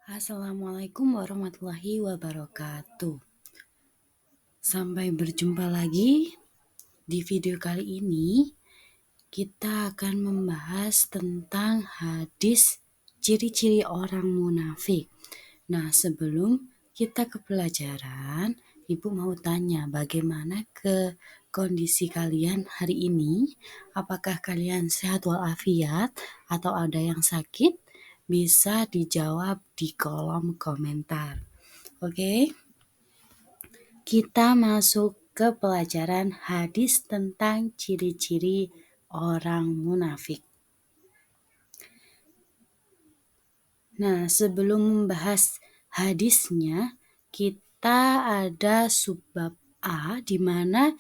Assalamualaikum warahmatullahi wabarakatuh. Sampai berjumpa lagi di video kali ini. Kita akan membahas tentang hadis ciri-ciri orang munafik. Nah, sebelum kita ke pelajaran, Ibu mau tanya bagaimana kondisi kalian hari ini? Apakah kalian sehat walafiat atau ada yang sakit? Bisa dijawab di kolom komentar. Oke? Kita masuk ke pelajaran hadis tentang ciri-ciri orang munafik. Nah, sebelum membahas hadisnya, kita ada subbab A di mana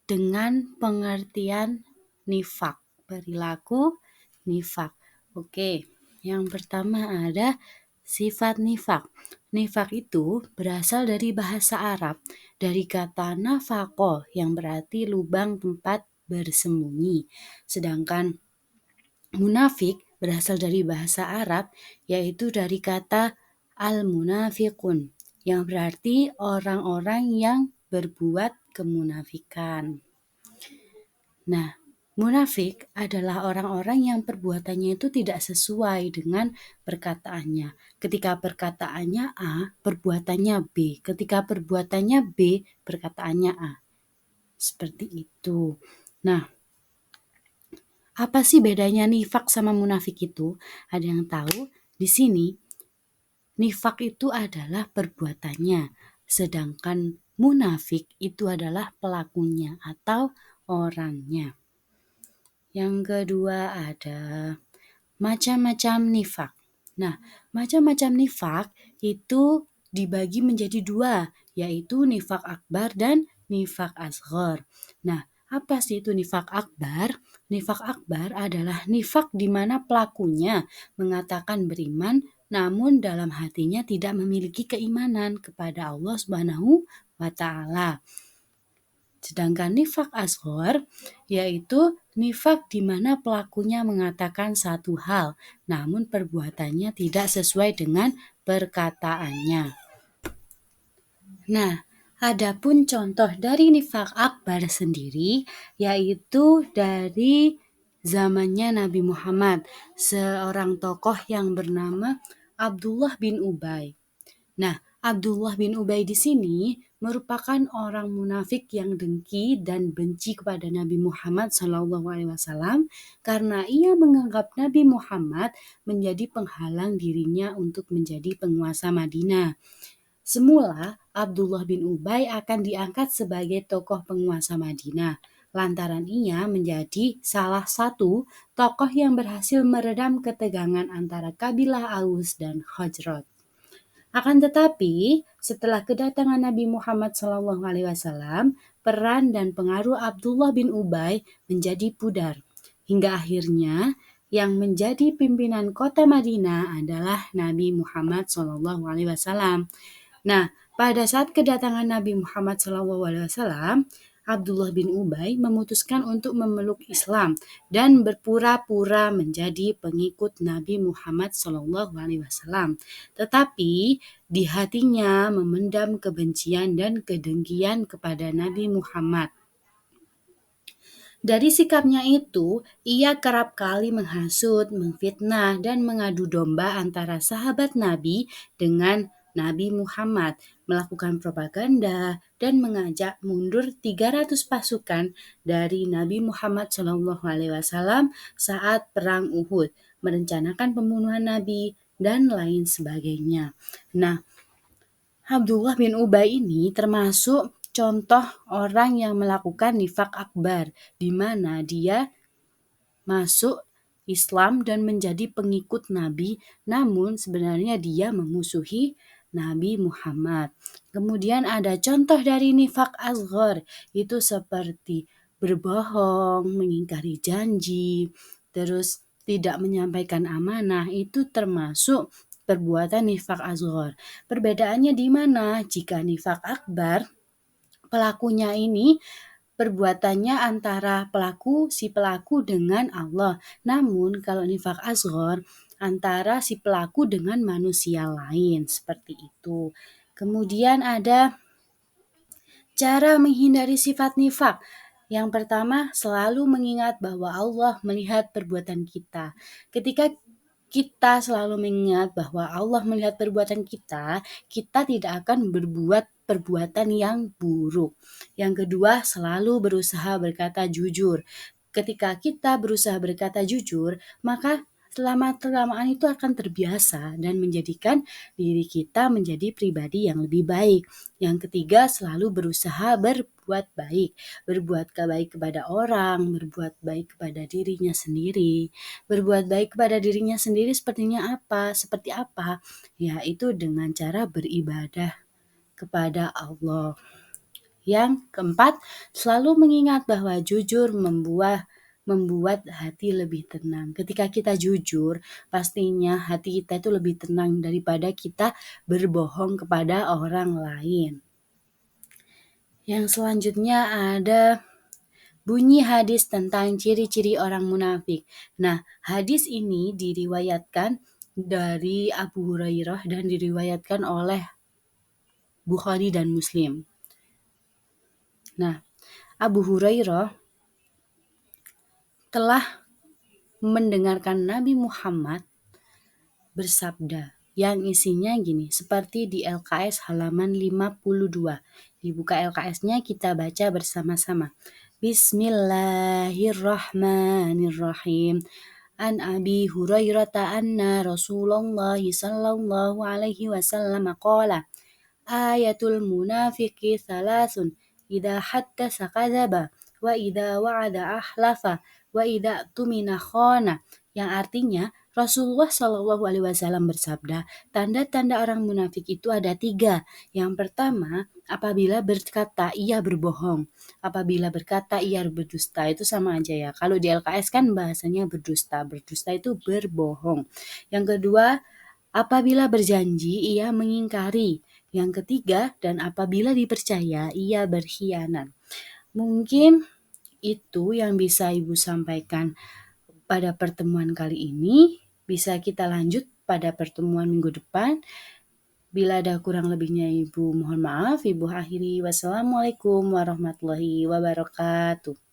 dengan pengertian nifak, perilaku nifak. Oke, yang pertama ada sifat nifak. Nifak itu berasal dari bahasa Arab, dari kata nafaqo yang berarti lubang tempat bersembunyi. Sedangkan munafik berasal dari bahasa Arab, yaitu dari kata al-munafiqun, yang berarti orang-orang yang berbuat kemunafikan. Nah, munafik adalah orang-orang yang perbuatannya itu tidak sesuai dengan perkataannya. Ketika perkataannya A, perbuatannya B. Ketika perbuatannya B, perkataannya A. Seperti itu. Nah, apa sih bedanya nifak sama munafik itu? Ada yang tahu? Di sini, nifak itu adalah perbuatannya. Sedangkan munafik itu adalah pelakunya atau orangnya. Yang kedua ada macam-macam nifak. Nah, macam-macam nifak itu dibagi menjadi dua, yaitu nifak akbar dan nifak asghar. Nah, apa sih itu nifak akbar? Nifak akbar adalah nifak di mana pelakunya mengatakan beriman, namun dalam hatinya tidak memiliki keimanan kepada Allah Subhanahu wa Ta'ala. Sedangkan nifak asghar yaitu nifak di mana pelakunya mengatakan satu hal, namun perbuatannya tidak sesuai dengan perkataannya. Nah, adapun contoh dari nifak akbar sendiri, yaitu dari zamannya Nabi Muhammad, seorang tokoh yang bernama Abdullah bin Ubay. Nah, Abdullah bin Ubay di sini merupakan orang munafik yang dengki dan benci kepada Nabi Muhammad SAW karena ia menganggap Nabi Muhammad menjadi penghalang dirinya untuk menjadi penguasa Madinah. Semula, Abdullah bin Ubay akan diangkat sebagai tokoh penguasa Madinah, lantaran ia menjadi salah satu tokoh yang berhasil meredam ketegangan antara kabilah Aus dan Khazraj. Akan tetapi, setelah kedatangan Nabi Muhammad SAW, peran dan pengaruh Abdullah bin Ubay menjadi pudar. Hingga akhirnya, yang menjadi pimpinan kota Madinah adalah Nabi Muhammad SAW. Nah, pada saat kedatangan Nabi Muhammad SAW, Abdullah bin Ubay memutuskan untuk memeluk Islam dan berpura-pura menjadi pengikut Nabi Muhammad SAW. Tetapi di hatinya memendam kebencian dan kedengkian kepada Nabi Muhammad. Dari sikapnya itu, ia kerap kali menghasut, memfitnah, dan mengadu domba antara sahabat Nabi dengan Nabi Muhammad, melakukan propaganda, dan mengajak mundur 300 pasukan dari Nabi Muhammad SAW saat Perang Uhud, merencanakan pembunuhan Nabi, dan lain sebagainya. Nah, Abdullah bin Ubay ini termasuk contoh orang yang melakukan nifak akbar, di mana dia masuk Islam dan menjadi pengikut Nabi, namun sebenarnya dia memusuhi Nabi Muhammad. Kemudian ada contoh dari nifak asghar, itu seperti berbohong, mengingkari janji, terus tidak menyampaikan amanah, itu termasuk perbuatan nifak asghar. Perbedaannya di mana? Jika nifak akbar, pelakunya ini perbuatannya antara si pelaku dengan Allah. Namun kalau nifak asghar, antara si pelaku dengan manusia lain, seperti itu. Kemudian ada cara menghindari sifat nifak. Yang pertama, selalu mengingat bahwa Allah melihat perbuatan kita. Ketika kita selalu mengingat bahwa Allah melihat perbuatan kita, kita tidak akan berbuat perbuatan yang buruk. Yang kedua, selalu berusaha berkata jujur. Ketika kita berusaha berkata jujur, maka selama-kelamaan itu akan terbiasa dan menjadikan diri kita menjadi pribadi yang lebih baik. Yang ketiga, selalu berusaha berbuat baik, berbuat baik kepada orang, berbuat baik kepada dirinya sendiri. Berbuat baik kepada dirinya sendiri seperti apa? Yaitu dengan cara beribadah kepada Allah. Yang keempat, selalu mengingat bahwa jujur membuat hati lebih tenang. Ketika kita jujur, pastinya hati kita itu lebih tenang daripada kita berbohong kepada orang lain. Yang selanjutnya ada bunyi hadis tentang ciri-ciri orang munafik. Nah, hadis ini diriwayatkan dari Abu Hurairah dan diriwayatkan oleh Bukhari dan Muslim. Nah, Abu Hurairah telah mendengarkan Nabi Muhammad bersabda yang isinya gini, seperti di LKS halaman 52. Dibuka LKS-nya, kita baca bersama-sama. Bismillahirrahmanirrahim. An Abi Hurairah anna Rasulullah sallallahu alaihi wasallam qala ayatul munafiqi thalathun idza haddasa kadzaba wa idza wa'ada ahlafa wa idza tumina khana, yang artinya Rasulullah Shallallahu Alaihi Wasallam bersabda, tanda-tanda orang munafik itu ada 3. Yang pertama, apabila berkata ia berbohong, apabila berkata ia berdusta, itu sama aja ya. Kalau di LKS kan bahasanya berdusta, berdusta itu berbohong. Yang kedua, apabila berjanji ia mengingkari. Yang ketiga, dan apabila dipercaya ia berkhianat. Mungkin itu yang bisa Ibu sampaikan pada pertemuan kali ini. Bisa kita lanjut pada pertemuan minggu depan. Bila ada kurang lebihnya Ibu mohon maaf. Ibu akhiri. Wassalamualaikum warahmatullahi wabarakatuh.